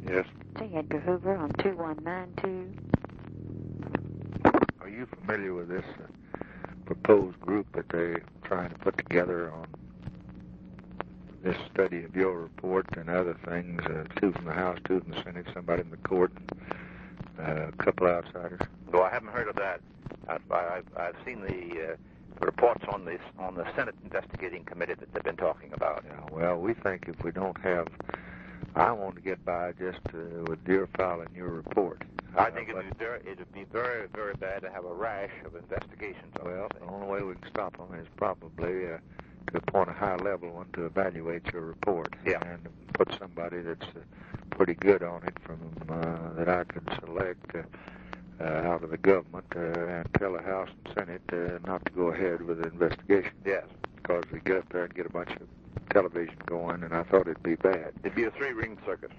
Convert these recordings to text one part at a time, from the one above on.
Yes. Say, Edgar Hoover on 2192. Are you familiar with this proposed group that they're trying to put together on this study of your report and other things? Two from the House, two from the Senate, somebody in the court, and a couple outsiders. No, I haven't heard of that. I've seen the reports on the Senate investigating committee that they've been talking about. Yeah, well, we think if we don't have, I want to get by just with your file and your report. I think it'd be very, very bad to have a rash of investigations. Well, the only way we can stop them is probably to appoint a high-level one to evaluate your report. Yeah. And put somebody that's pretty good on it from that I could select out of the government and tell the House and Senate not to go ahead with the investigation. Yes. Because we get up there and get a bunch of television going, and I thought it'd be bad. It'd be a three-ring circus.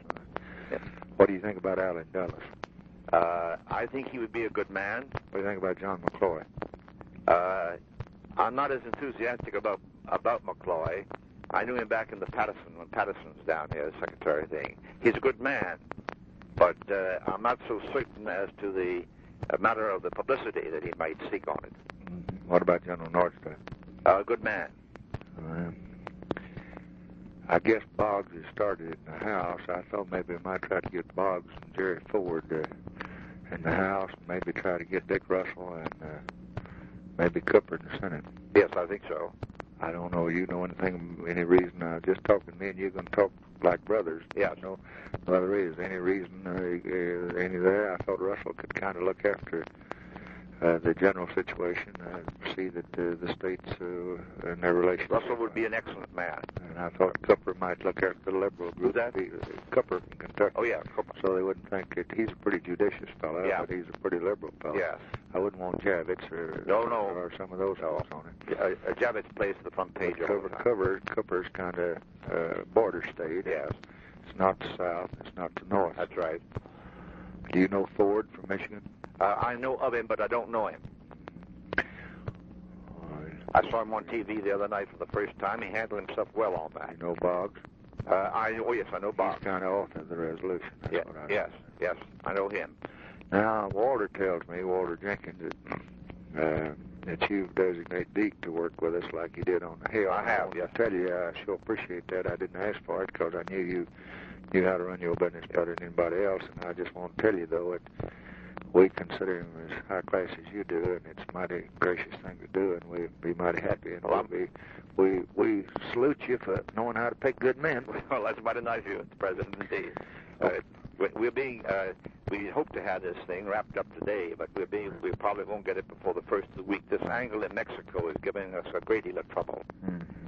Yes. What do you think about Allen Dulles? I think he would be a good man. What do you think about John McCloy? I'm not as enthusiastic about McCloy. I knew him back in the Patterson, when Patterson was down here, the secretary thing. He's a good man, but I'm not so certain as to the matter of the publicity that he might seek on it. Mm-hmm. What about General Nordstad? A good man. I guess Boggs has started in the House. I thought maybe I might try to get Boggs and Jerry Ford in the House, and maybe try to get Dick Russell and maybe Cooper in the Senate. Yes, I think so. I don't know. You know anything? Any reason? Just talking to me and you're going to talk like brothers. Yes. No other reason. Any reason? Any there? I thought Russell could kind of look after the general situation, see that the states and their relations. Russell would be an excellent man. And I thought Cooper might look after the liberal group. Who's that? Cooper from Kentucky. Oh, yeah, Cooper. So they wouldn't think that he's a pretty judicious fellow, yeah. But he's a pretty liberal fellow. Yes. I wouldn't want Javits or some of those fellows on it. Javits plays the front page. Cooper's kind of border state. Yes. It's not the South. It's not the North. That's right. Do you know Ford from Michigan? I know of him, but I don't know him. I saw him on TV the other night for the first time. He handled himself well on that. You know Boggs? Yes, I know Boggs. He's kind of author of the resolution. Yes, I know him. Now, Walter Jenkins, that you've designated Deke to work with us like you did on the Hill. I have, yes. I tell you, I sure appreciate that. I didn't ask for it because I knew you knew how to run your business better than anybody else, and I just want to tell you, though, that we consider him as high class as you do, and it's a mighty gracious thing to do, and we'd be mighty happy. And we salute you for knowing how to pick good men. Well, that's mighty nice of you, Mr. President, indeed. We hope to have this thing wrapped up today, but we probably won't get it before the first of the week. This angle in Mexico is giving us a great deal of trouble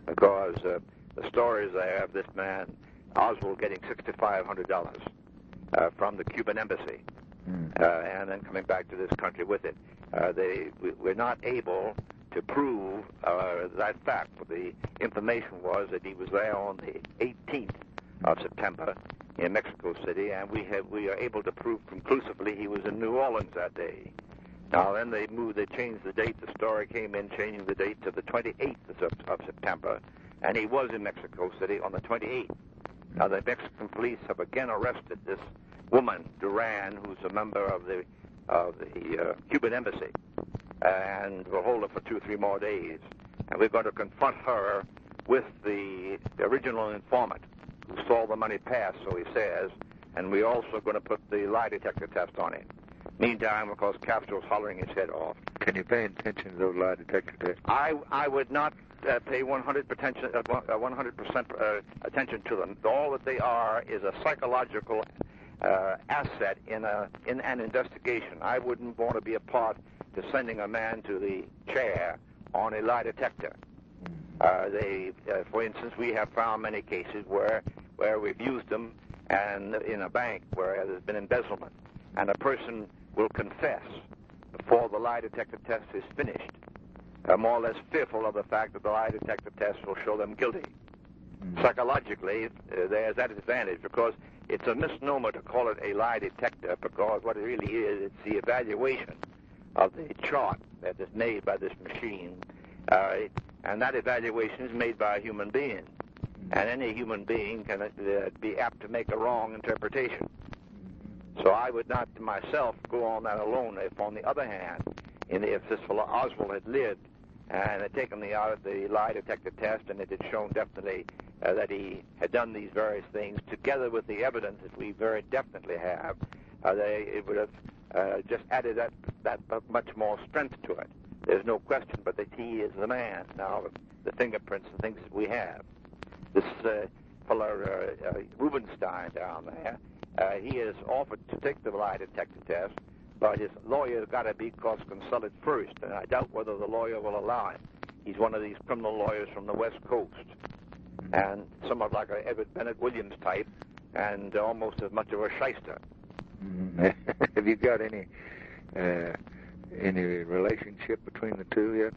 because the stories I have, this man Oswald getting $6,500 from the Cuban embassy. And then coming back to this country with it. We're not able to prove that fact, but the information was that he was there on the 18th of September in Mexico City, and we are able to prove conclusively he was in New Orleans that day. Now then they changed the date. The story came in changing the date to the 28th of September, and he was in Mexico City on the 28th. Now the Mexican police have again arrested this woman, Duran, who's a member of the Cuban embassy, and we'll hold her for 2 or 3 more days. And we're going to confront her with the original informant who saw the money pass, so he says, and we're also going to put the lie detector test on him. Meantime, of course, Castro's hollering his head off. Can you pay attention to those lie detector tests? I would not pay 100% attention to them. All that they are is a psychological asset in an investigation. I wouldn't want to be a part to sending a man to the chair on a lie detector. For instance, we have found many cases where we've used them, and in a bank where there's been embezzlement, and a person will confess before the lie detector test is finished, more or less fearful of the fact that the lie detector test will show them guilty. Psychologically, there's that advantage, because it's a misnomer to call it a lie detector, because what it really is, it's the evaluation of the chart that is made by this machine, and that evaluation is made by a human being, and any human being can be apt to make a wrong interpretation. So I would not myself go on that alone. If, on the other hand, if this fellow Oswald had lived and had taken the lie detector test and it had shown definitely that he had done these various things, together with the evidence that we very definitely have, it would have just added that much more strength to it. There's no question but that he is the man. Now, the fingerprints and things that we have. This fellow Rubenstein down there, he has offered to take the lie detector test, but his lawyer's got to be consulted first, and I doubt whether the lawyer will allow him. He's one of these criminal lawyers from the West Coast, and somewhat like a Edward Bennett Williams type, and almost as much of a shyster. Have you got any relationship between the two yet?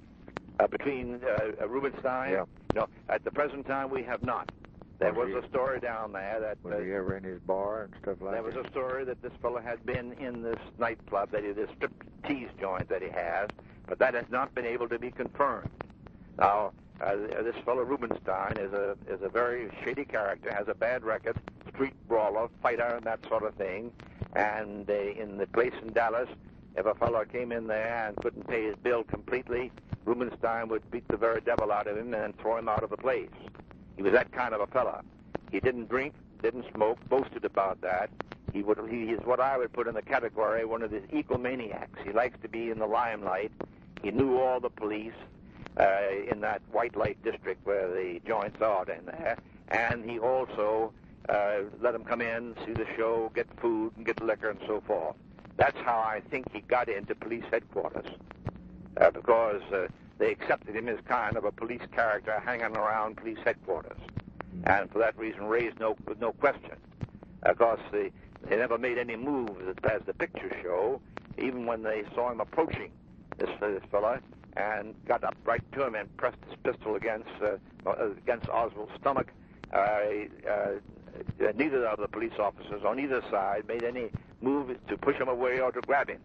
Between Rubenstein? Yeah. No, at the present time we have not. There was a story down there that... Was he ever in his bar and stuff like that? There was a story that this fellow had been in this nightclub, this strip-tease joint that he has, but that has not been able to be confirmed. Now, this fellow Rubenstein is a very shady character, has a bad record, street brawler, fighter, and that sort of thing. And in the place in Dallas, if a fellow came in there and couldn't pay his bill completely, Rubenstein would beat the very devil out of him and throw him out of the place. He was that kind of a fella. He didn't drink, didn't smoke, boasted about that. He is what I would put in the category one of these egomaniacs. He likes to be in the limelight. He knew all the police in that white light district where the joints are in there, and he also let them come in, see the show, get food, and get liquor, and so forth. That's how I think he got into police headquarters, because they accepted him as kind of a police character hanging around police headquarters, and for that reason raised no question. Of course, they never made any moves as the pictures show, even when they saw him approaching this fella and got up right to him and pressed his pistol against Oswald's stomach. Neither of the police officers on either side made any move to push him away or to grab him.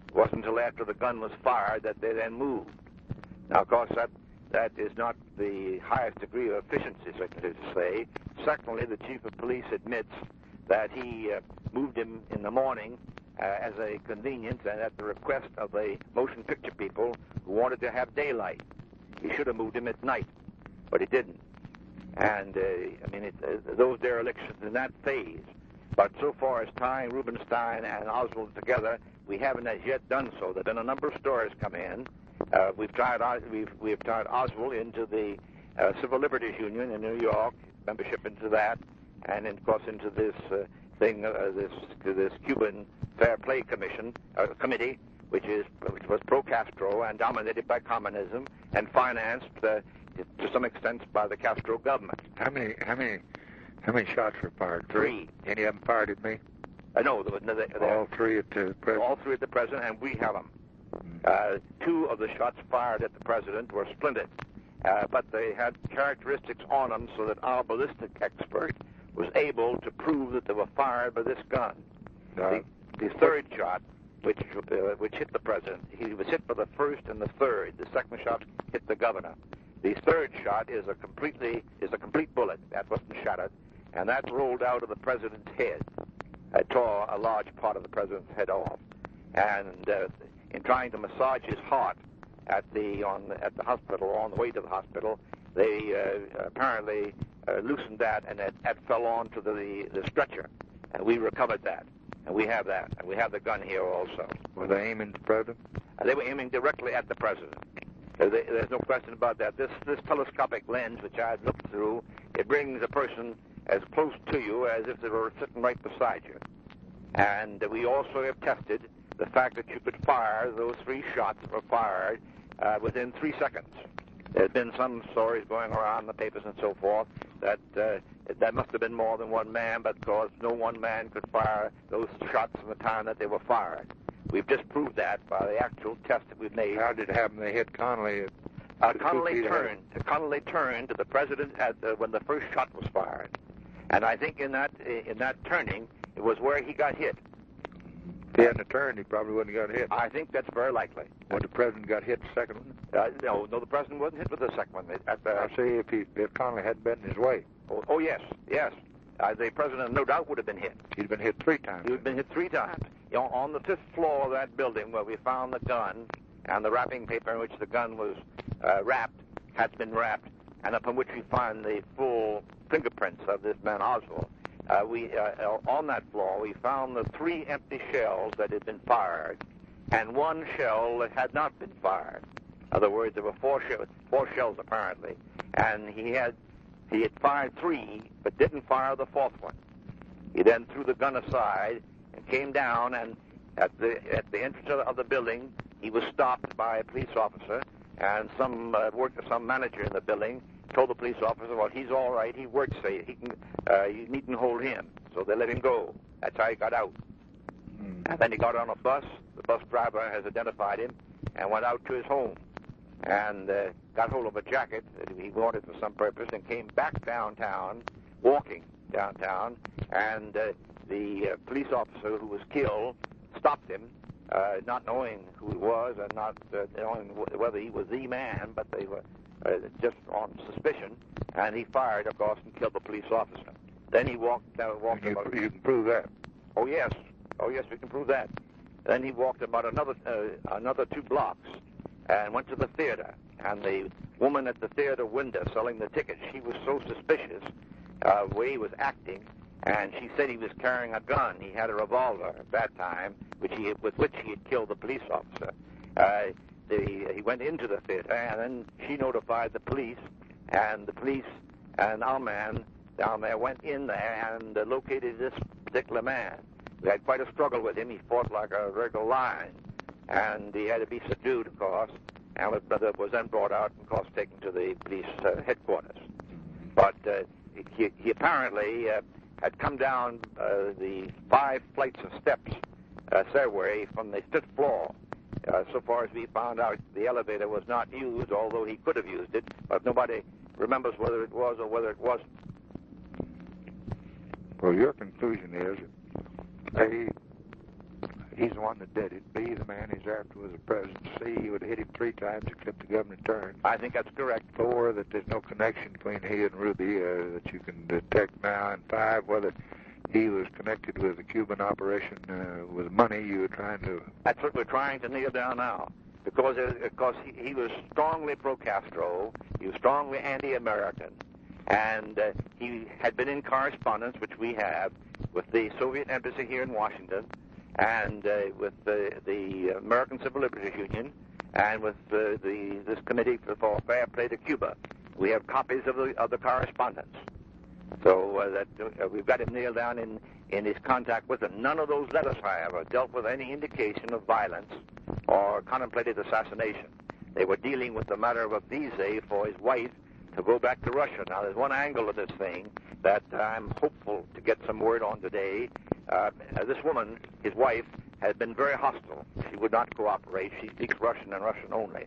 It wasn't until after the gun was fired that they then moved. Now, of course, that is not the highest degree of efficiency, so to say. Secondly, the chief of police admits that he moved him in the morning as a convenience and at the request of the motion picture people who wanted to have daylight. He should have moved him at night, but he didn't. And, those derelictions in that phase. But so far as tying Rubenstein and Oswald together, we haven't as yet done so. There have been a number of stories come in. We've tied Oswald into the Civil Liberties Union in New York, membership into that, and, of course, into this this Cuban Fair Play Committee, which was pro-Castro and dominated by communism and financed to some extent by the Castro government. How many shots were fired? 3. Any of them fired at me? No, all 3 at the president. All 3 at the president, and we have them. 2 of the shots fired at the president were splintered, but they had characteristics on them so that our ballistic expert was able to prove that they were fired by this gun. The 3rd shot, which hit the president, he was hit by the 1st and the 3rd. The 2nd shot hit the governor. The 3rd shot is a complete bullet that wasn't shattered, and that rolled out of the president's head. It tore a large part of the president's head off, and in trying to massage his heart at the hospital, on the way to the hospital, they apparently loosened that, and it fell onto the stretcher, and we recovered that, and we have that, and we have the gun here also. Were they aiming at the president? They were aiming directly at the president. There's no question about that. This telescopic lens, which I've looked through, it brings a person as close to you as if they were sitting right beside you. And we also have tested the fact that you could fire those 3 shots that were fired within 3 seconds. There's been some stories going around in the papers and so forth that that must have been more than one man, because no one man could fire those shots in the time that they were fired. We've just proved that by the actual test that we've made. How did it happen? They hit Connolly. Connolly turned to the president when the 1st shot was fired, and I think in that turning, it was where he got hit. If he hadn't turned, he probably wouldn't have got hit. I think that's very likely. When the president got hit the 2nd one? No, the president wasn't hit with the 2nd one. I see if Connolly hadn't been in his way. Oh yes. the president no doubt would have been hit. He'd been hit 3 times. He had been hit 3 times. You know, on the 5th floor of that building where we found the gun and the wrapping paper in which the gun was wrapped, had been wrapped, and upon which we find the full fingerprints of this man Oswald. On that floor, we found the 3 empty shells that had been fired, and 1 shell that had not been fired. In other words, there were 4 shells apparently, and he had fired 3, but didn't fire the 4th one. He then threw the gun aside and came down, and at the entrance of the building, he was stopped by a police officer, and some manager in the building told the police officer, well, he's all right, he works, so you needn't hold him. So they let him go. That's how he got out. And then he got on a bus. The bus driver has identified him and went out to his home and got hold of a jacket that he wanted for some purpose and came back downtown, walking downtown, and the police officer who was killed stopped him, not knowing who he was and not knowing whether he was the man, but they were just on suspicion, and he fired, of course, and killed the police officer. Then he walked about... You can prove that? Oh, yes, we can prove that. Then he walked about another 2 blocks and went to the theater, and the woman at the theater window selling the tickets, she was so suspicious of the way he was acting, and she said he was carrying a gun. He had a revolver at that time, with which he had killed the police officer. He went into the theater, and then she notified the police, and the police and our man down there went in there and located this particular man. We had quite a struggle with him. He fought like a regular lion, and he had to be subdued, of course, and was then brought out and, of course, taken to the police headquarters. But he apparently had come down the 5 flights of steps stairway from the 5th floor. So far as we found out, the elevator was not used, although he could have used it, but nobody remembers whether it was or whether it wasn't. Well, your conclusion is that A, he's the one that did it. B, the man he's after was the president. C, he would have hit him 3 times except the government turned. I think that's correct. 4, that there's no connection between he and Ruby that you can detect now. And 5, whether he was connected with the Cuban operation with money you were trying to... That's what we're trying to nail down now. Because he was strongly pro-Castro, he was strongly anti-American, and he had been in correspondence, which we have, with the Soviet embassy here in Washington, and with the American Civil Liberties Union, and with this Committee for Fair Play to Cuba. We have copies of the correspondence. So that we've got him nailed down in his contact with them. None of those letters, however, dealt with any indication of violence or contemplated assassination. They were dealing with the matter of a visa for his wife to go back to Russia. Now, there's one angle of this thing that I'm hopeful to get some word on today. This woman, his wife, had been very hostile. She would not cooperate. She speaks Russian and Russian only.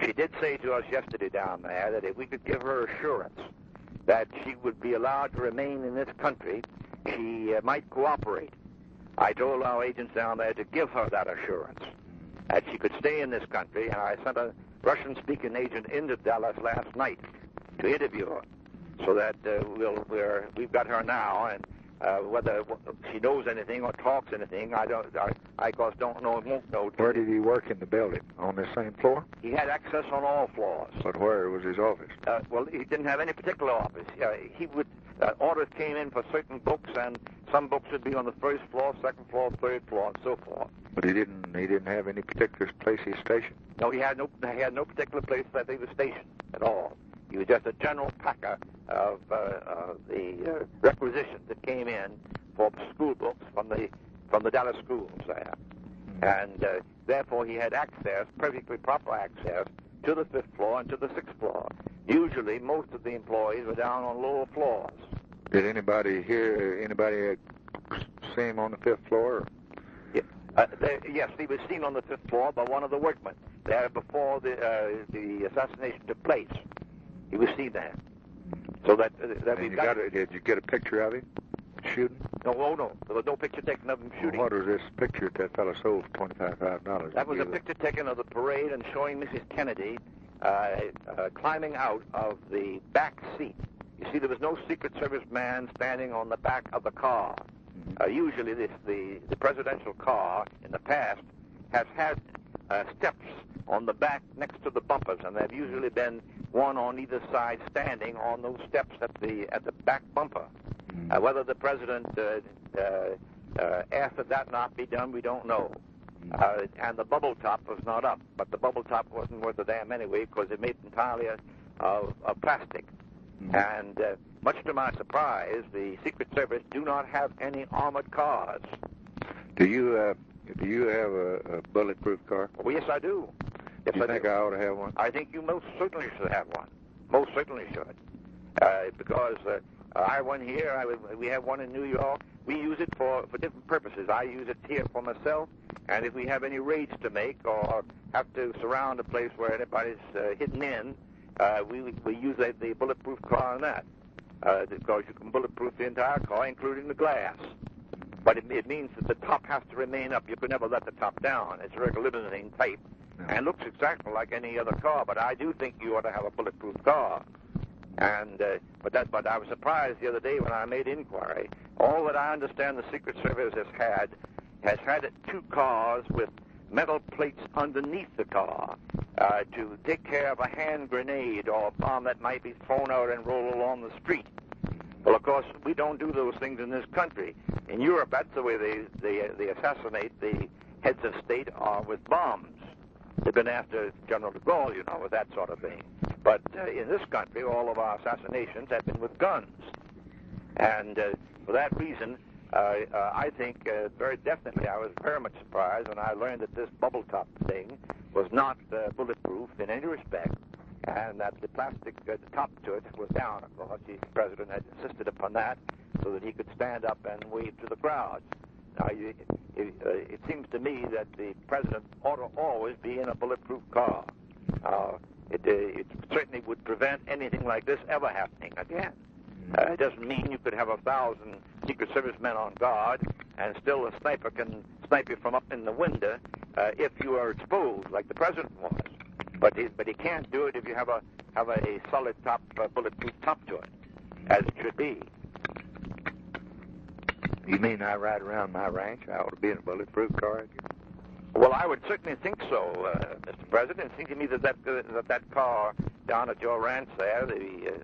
She did say to us yesterday down there that if we could give her assurance that she would be allowed to remain in this country, she might cooperate. I told our agents down there to give her that assurance, that she could stay in this country, and I sent a Russian-speaking agent into Dallas last night to interview her, so that we've got her now, and whether she knows anything or talks anything, I of course don't know and won't know. Where did he work in the building? On the same floor? He had access on all floors. But where was his office? Well, he didn't have any particular office. He would orders came in for certain books, and some books would be on the 1st floor, 2nd floor, 3rd floor, and so forth. But he didn't have any particular place he stationed? No, he had no particular place that he was stationed at all. He was just a general packer of the requisitions that came in for school books from the Dallas schools there. And therefore he had access, perfectly proper access, to the 5th floor and to the 6th floor. Usually most of the employees were down on lower floors. Did anybody see him on the 5th floor? Yes, he was seen on the 5th floor by one of the workmen there before the assassination took place. He was seen there. So that we've got... Did you get a picture of him shooting? No. There was no picture taken of him shooting. Well, what was this picture that fellow sold for $25,000? That was a picture taken of the parade and showing Mrs. Kennedy climbing out of the back seat You see, there was no Secret Service man standing on the back of the car. Usually the presidential car in the past has had steps on the back next to the bumpers, and there have usually been one on either side standing on those steps at the back bumper. Whether the president asked that that not be done, we don't know. And the bubble top was not up, but the bubble top wasn't worth a damn anyway because it made entirely of plastic. And much to my surprise, the Secret Service do not have any armored cars. Do you have a bulletproof car? Well, yes, I do. Yes, Do you think I ought to have one? I think you most certainly should have one. Most certainly should. Because I have one here. We have one in New York. We use it for different purposes. I use it here for myself, and if we have any raids to make or have to surround a place where anybody's hidden in, we use the bulletproof car on that. Because you can bulletproof the entire car, including the glass. But it means that the top has to remain up. You could never let the top down. It's a regular limousine type, and looks exactly like any other car. But I do think you ought to have a bulletproof car. And but I was surprised the other day when I made inquiry. All that I understand the Secret Service has had 2 cars with metal plates underneath the car to take care of a hand grenade or a bomb that might be thrown out and roll along the street. Well, of course, we don't do those things in this country. In Europe, that's the way they assassinate the heads of state with bombs. They've been after General de Gaulle, you know, with that sort of thing. But in this country, all of our assassinations have been with guns. And for that reason, I think very definitely I was very much surprised when I learned that this bubble top thing was not bulletproof in any respect, and that the plastic the top to it was down, of course. The president had insisted upon that so that he could stand up and wave to the crowds. Now, it seems to me that the president ought to always be in a bulletproof car. It certainly would prevent anything like this ever happening again. It doesn't mean you could have 1,000 Secret Service men on guard and still a sniper can snipe you from up in the window if you are exposed, like the president was. But he can't do it if you have a solid top, bulletproof top to it, as it should be. You mean I ride around my ranch? I ought to be in a bulletproof car? Well, I would certainly think so, Mr. President. It seems to me that car down at your ranch there, the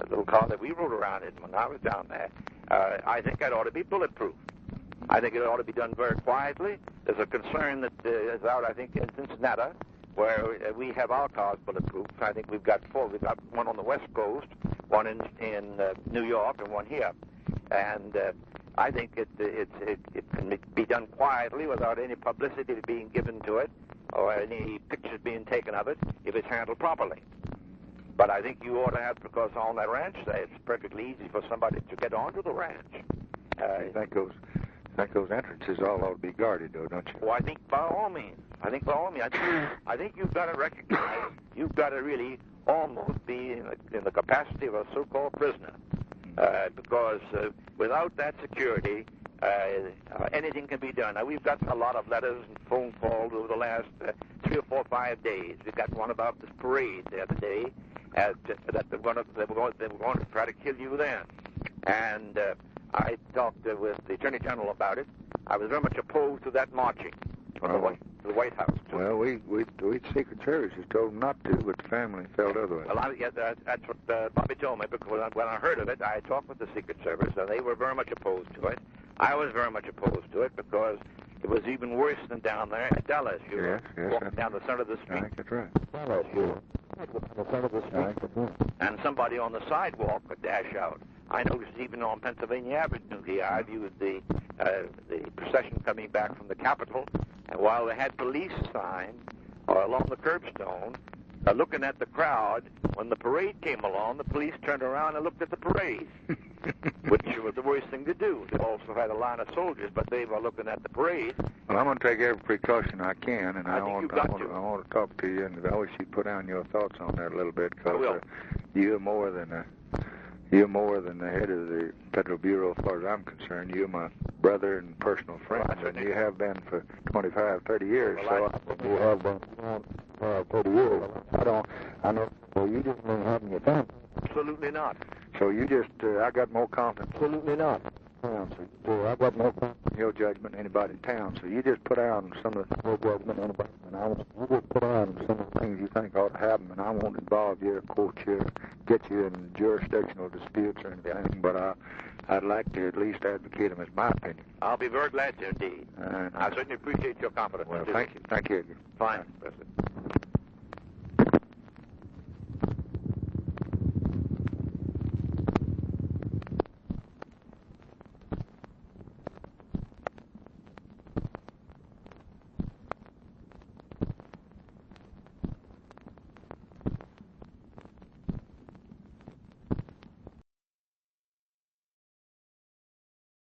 little car that we rode around in when I was down there, I think that ought to be bulletproof. I think it ought to be done very quietly. There's a concern that is out, I think, in Cincinnati, where we have our cars bulletproof. I think we've got 4. We've got one on the West Coast, one in New York, and one here. And I think it can be done quietly without any publicity being given to it or any pictures being taken of it if it's handled properly. But I think you ought to have, because on that ranch there, it's perfectly easy for somebody to get onto the ranch. You think those entrances all ought to be guarded, though, don't you? Well, I think by all means. I think you've got to recognize, you've got to really almost be in the capacity of a so-called prisoner. Because without that security, anything can be done. Now, we've got a lot of letters and phone calls over the last 3 or 4 or 5 days. We got one about this parade the other day, that they were going to try to kill you then. And I talked with the Attorney General about it. I was very much opposed to that marching to the White House. Well, we Secret Service has told them not to, but the family felt otherwise. Well, that's what Bobby told me, because when I heard of it, I talked with the Secret Service, and they were very much opposed to it. I was very much opposed to it because it was even worse than down there at Dallas. You were walking down the center of the street. I think that's right. Dallas, you were the center of the street. And somebody on the sidewalk would dash out. I noticed even on Pennsylvania Avenue here, I viewed the procession coming back from the Capitol, and while they had police signs along the curbstone, looking at the crowd, when the parade came along, the police turned around and looked at the parade, which was the worst thing to do. They also had a line of soldiers, but they were looking at the parade. Well, I'm going to take every precaution I can, and I want to talk to you, and I wish you'd put down your thoughts on that a little bit, because you're more than the head of the Federal Bureau, as far as I'm concerned. You're my brother and personal friend, and you have been for 25, 30 years. Well, you have been 30 years. I know. Well, you just been having your fun. Absolutely not. So you just, I got more confidence. Absolutely not. So I got more confidence in your judgment than anybody in town. So you just put down some of No judgment on anybody. and you just put down some of the things you think ought to happen, and I won't involve you, court you, get you in jurisdictional disputes or anything, but I'd like to at least advocate them as my opinion. I'll be very glad to, indeed. I certainly appreciate your confidence. Well, thank you. Fine, President.